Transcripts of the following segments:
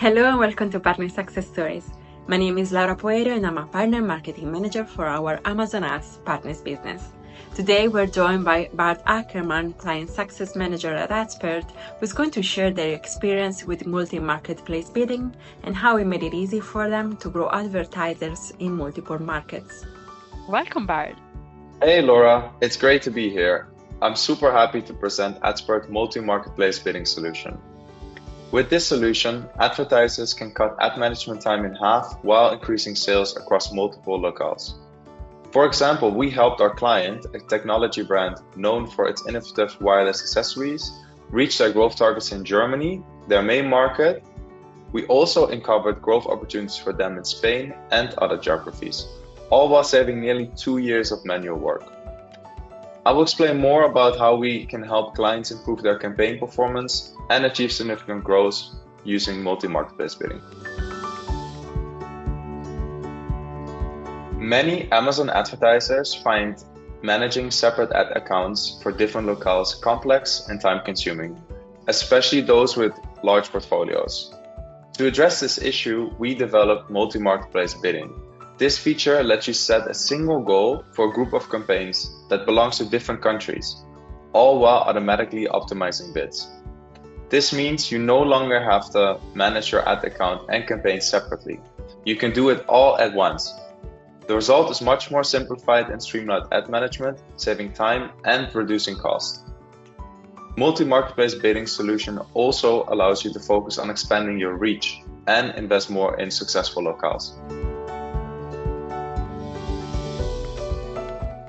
Hello and welcome to Partner Success Stories. My name is Laura Poero and I'm a Partner Marketing Manager for our Amazon Ads Partners business. Today we're joined by Bart Ackerman, Client Success Manager at Adspert, who's going to share their experience with multi-marketplace bidding and how we made it easy for them to grow advertisers in multiple markets. Welcome, Bart. Hey Laura, it's great to be here. I'm super happy to present Adspert multi-marketplace bidding solution. With this solution, advertisers can cut ad management time in half while increasing sales across multiple locales. For example, we helped our client, a technology brand known for its innovative wireless accessories, reach their growth targets in Germany, their main market. We also uncovered growth opportunities for them in Spain and other geographies, all while saving nearly 2 years of manual work. I will explain more about how we can help clients improve their campaign performance and achieve significant growth using multi-marketplace bidding. Many Amazon advertisers find managing separate ad accounts for different locales complex and time-consuming, especially those with large portfolios. To address this issue, we developed multi-marketplace bidding. This feature lets you set a single goal for a group of campaigns that belongs to different countries, all while automatically optimizing bids. This means you no longer have to manage your ad account and campaigns separately. You can do it all at once. The result is much more simplified and streamlined ad management, saving time and reducing cost. Multi-marketplace bidding solution also allows you to focus on expanding your reach and invest more in successful locales.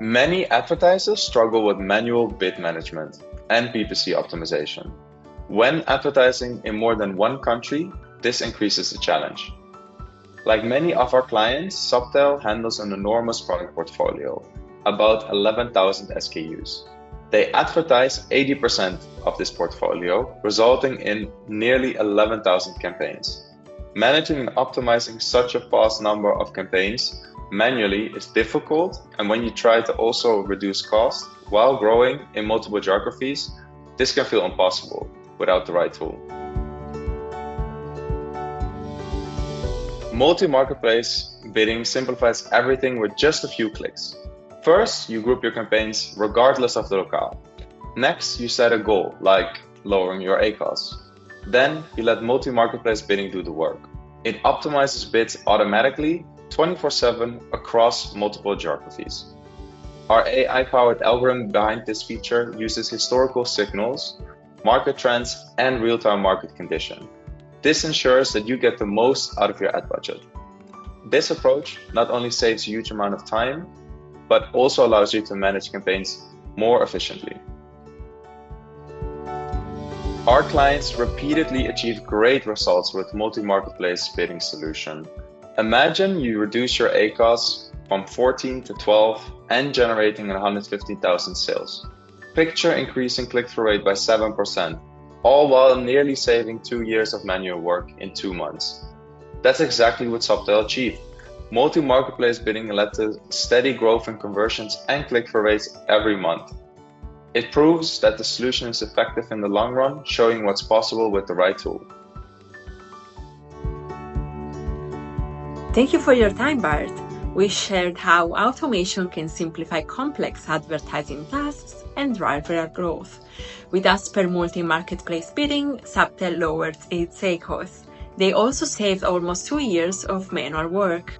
Many advertisers struggle with manual bid management and PPC optimization. When advertising in more than one country, this increases the challenge. Like many of our clients, Subtel handles an enormous product portfolio, about 11,000 SKUs. They advertise 80% of this portfolio, resulting in nearly 11,000 campaigns. Managing and optimizing such a vast number of campaigns manually is difficult, and when you try to also reduce cost while growing in multiple geographies, this can feel impossible without the right tool. Multi-marketplace bidding simplifies everything with just a few clicks. First, you group your campaigns regardless of the locale. Next, you set a goal, like lowering your ACoS. Then, you let multi-marketplace bidding do the work. It optimizes bids automatically 24/7 across multiple geographies. Our AI-powered algorithm behind this feature uses historical signals, market trends, and real-time market condition. This ensures that you get the most out of your ad budget. This approach not only saves a huge amount of time, but also allows you to manage campaigns more efficiently. Our clients repeatedly achieve great results with multi-marketplace bidding solution. Imagine you reduce your ACoS from 14 to 12 and generating 150,000 sales. Picture increasing click-through rate by 7%, all while nearly saving 2 years of manual work in 2 months. That's exactly what Subtel achieved. Multi-marketplace bidding led to steady growth in conversions and click-through rates every month. It proves that the solution is effective in the long run, showing what's possible with the right tool. Thank you for your time, Bart. We shared how automation can simplify complex advertising tasks and drive real growth. With Adspert multi-marketplace bidding, Subtel lowered its ACoS. They also saved almost 2 years of manual work.